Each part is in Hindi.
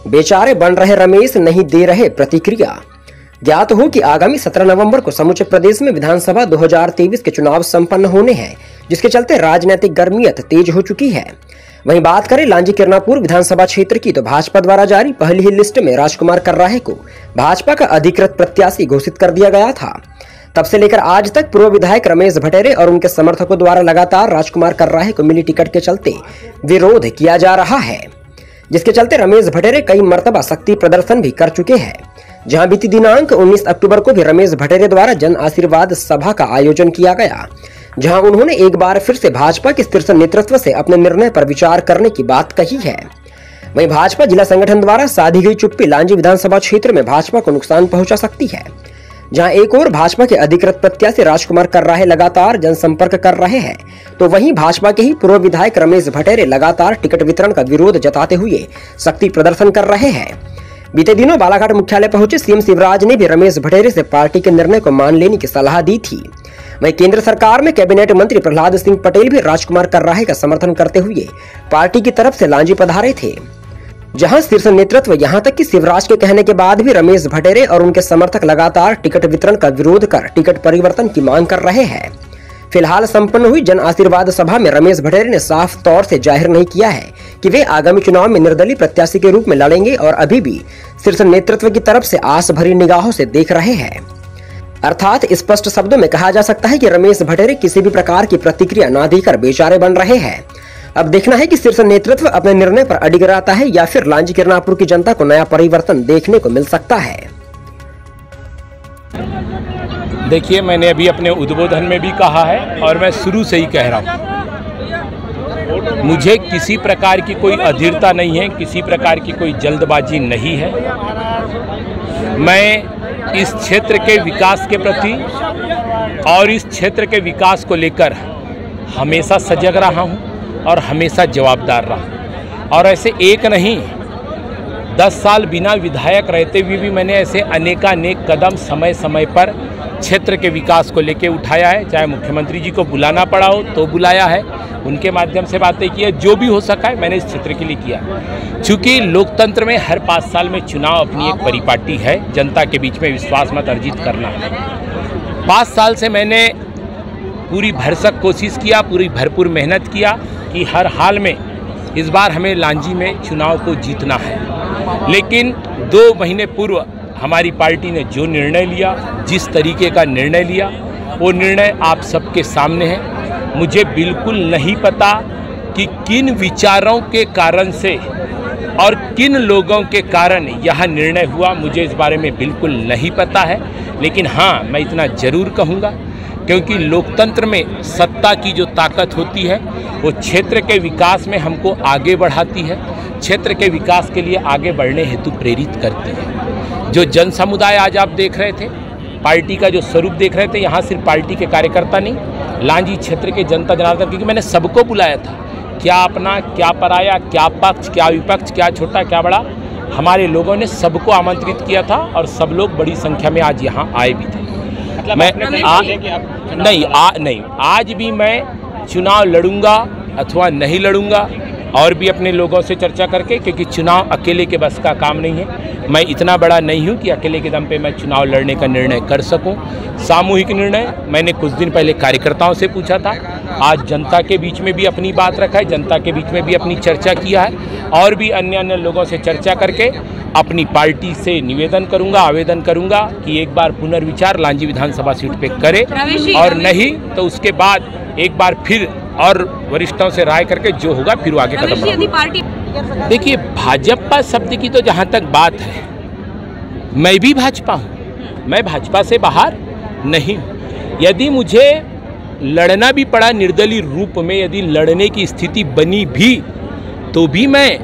बेचारे बन रहे रमेश नहीं दे रहे प्रतिक्रिया। ज्ञात हो कि आगामी 17 नवंबर को समूचे प्रदेश में विधानसभा 2023 के चुनाव संपन्न होने हैं, जिसके चलते राजनीतिक गर्मियत तेज हो चुकी है। वहीं बात करें लांजी किरनापुर विधानसभा क्षेत्र की, तो भाजपा द्वारा जारी पहली ही लिस्ट में राजकुमार कर्राहे को भाजपा का अधिकृत प्रत्याशी घोषित कर दिया गया था। तब से लेकर आज तक पूर्व विधायक रमेश भटेरे और उनके समर्थकों द्वारा लगातार राजकुमार कर्राहे को मिली टिकट के चलते विरोध किया जा रहा है, जिसके चलते रमेश भटेरे कई मर्तबा शक्ति प्रदर्शन भी कर चुके हैं। जहां बीती दिनांक 19 अक्टूबर को भी रमेश भटेरे द्वारा जन आशीर्वाद सभा का आयोजन किया गया, जहां उन्होंने एक बार फिर से भाजपा के शीर्ष नेतृत्व से अपने निर्णय पर विचार करने की बात कही है। वहीं भाजपा जिला संगठन द्वारा साधी गई चुप्पी लांजी विधानसभा क्षेत्र में भाजपा को नुकसान पहुंचा सकती है। जहां एक और भाजपा के अधिकृत प्रत्याशी राजकुमार कर्राहे लगातार जनसंपर्क कर रहे हैं, तो वहीं भाजपा के ही पूर्व विधायक रमेश भटेरे लगातार टिकट वितरण का विरोध जताते हुए शक्ति प्रदर्शन कर रहे हैं। बीते दिनों बालाघाट मुख्यालय पहुंचे सीएम शिवराज ने भी रमेश भटेरे से पार्टी के निर्णय को मान लेने की सलाह दी थी। वहीं केंद्र सरकार में कैबिनेट मंत्री प्रहलाद सिंह पटेल भी राजकुमार कर्राहे का समर्थन करते हुए पार्टी की तरफ से लांजी पधारे थे। जहां शीर्ष नेतृत्व यहां तक कि शिवराज के कहने के बाद भी रमेश भटेरे और उनके समर्थक लगातार टिकट वितरण का विरोध कर टिकट परिवर्तन की मांग कर रहे हैं। फिलहाल संपन्न हुई जन आशीर्वाद सभा में रमेश भटेरे ने साफ तौर से जाहिर नहीं किया है कि वे आगामी चुनाव में निर्दलीय प्रत्याशी के रूप में लड़ेंगे और अभी भी शीर्ष नेतृत्व की तरफ से आस भरी निगाहों से देख रहे हैं। अर्थात स्पष्ट शब्दों में कहा जा सकता है कि रमेश भटेरे किसी भी प्रकार की प्रतिक्रिया न देकर बेचारे बन रहे हैं। अब देखना है कि शीर्ष नेतृत्व अपने निर्णय पर अडिग रहता है या फिर लांजी किरनापुर की जनता को नया परिवर्तन देखने को मिल सकता है। देखिए, मैंने अभी अपने उद्बोधन में भी कहा है और मैं शुरू से ही कह रहा हूँ, मुझे किसी प्रकार की कोई अधीरता नहीं है, किसी प्रकार की कोई जल्दबाजी नहीं है। मैं इस क्षेत्र के विकास के प्रति और इस क्षेत्र के विकास को लेकर हमेशा सजग रहा हूँ और हमेशा जवाबदार रहा। और ऐसे एक नहीं, 10 साल बिना विधायक रहते हुए भी मैंने ऐसे अनेकानेक कदम समय समय पर क्षेत्र के विकास को लेकर उठाया है। चाहे मुख्यमंत्री जी को बुलाना पड़ा हो तो बुलाया है, उनके माध्यम से बातें की है, जो भी हो सका है मैंने इस क्षेत्र के लिए किया। चूँकि लोकतंत्र में हर 5 साल में चुनाव अपनी एक परिपाटी है, जनता के बीच में विश्वास मत अर्जित करना है। 5 साल से मैंने पूरी भरसक कोशिश किया, पूरी भरपूर मेहनत किया कि हर हाल में इस बार हमें लांजी में चुनाव को जीतना है। लेकिन 2 महीने पूर्व हमारी पार्टी ने जो निर्णय लिया, जिस तरीके का निर्णय लिया, वो निर्णय आप सबके सामने है। मुझे बिल्कुल नहीं पता कि किन विचारों के कारण से और किन लोगों के कारण यह निर्णय हुआ, मुझे इस बारे में बिल्कुल नहीं पता है। लेकिन हाँ, मैं इतना ज़रूर कहूँगा, क्योंकि लोकतंत्र में सत्ता की जो ताकत होती है वो क्षेत्र के विकास में हमको आगे बढ़ाती है, क्षेत्र के विकास के लिए आगे बढ़ने हेतु प्रेरित करती है। जो जन समुदाय आज आप देख रहे थे, पार्टी का जो स्वरूप देख रहे थे, यहाँ सिर्फ पार्टी के कार्यकर्ता नहीं, लांजी क्षेत्र के जनता जनार्दन, क्योंकि मैंने सबको बुलाया था, क्या अपना क्या पराया, क्या पक्ष क्या विपक्ष, क्या छोटा क्या बड़ा, हमारे लोगों ने सबको आमंत्रित किया था और सब लोग बड़ी संख्या में आज यहाँ आए भी थे। मैं नहीं, आज भी मैं चुनाव लड़ूंगा अथवा नहीं लड़ूंगा और भी अपने लोगों से चर्चा करके, क्योंकि चुनाव अकेले के बस का काम नहीं है। मैं इतना बड़ा नहीं हूं कि अकेले के दम पे मैं चुनाव लड़ने का निर्णय कर सकूं। सामूहिक निर्णय मैंने कुछ दिन पहले कार्यकर्ताओं से पूछा था, आज जनता के बीच में भी अपनी बात रखा है, जनता के बीच में भी अपनी चर्चा किया है और भी अन्य लोगों से चर्चा करके अपनी पार्टी से निवेदन करूंगा, आवेदन करूंगा कि एक बार पुनर्विचार लांजी विधानसभा सीट पे करे और नहीं तो उसके बाद एक बार फिर और वरिष्ठों से राय करके जो होगा फिर वो आगे कदम बढ़ाएंगे। देखिए, भाजपा शब्द की तो जहाँ तक बात है, मैं भी भाजपा हूँ, मैं भाजपा से बाहर नहीं हूँ। यदि मुझे लड़ना भी पड़ा निर्दलीय रूप में, यदि लड़ने की स्थिति बनी भी तो भी मैं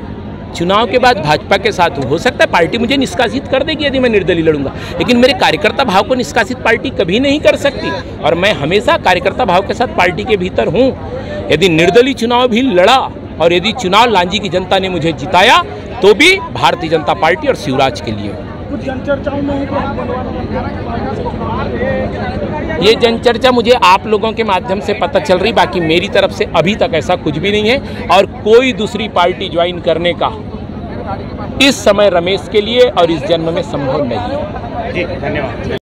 चुनाव के बाद भाजपा के साथ हूँ। हो सकता है पार्टी मुझे निष्कासित कर देगी यदि मैं निर्दलीय लड़ूंगा, लेकिन मेरे कार्यकर्ता भाव को निष्कासित पार्टी कभी नहीं कर सकती और मैं हमेशा कार्यकर्ता भाव के साथ पार्टी के भीतर हूँ। यदि निर्दलीय चुनाव भी लड़ा और यदि चुनाव लांजी की जनता ने मुझे जिताया तो भी भारतीय जनता पार्टी और शिवराज के लिए। ये जनचर्चा मुझे आप लोगों के माध्यम से पता चल रही, बाकी मेरी तरफ से अभी तक ऐसा कुछ भी नहीं है और कोई दूसरी पार्टी ज्वाइन करने का इस समय रमेश के लिए और इस जन्म में संभव नहीं है। जी धन्यवाद।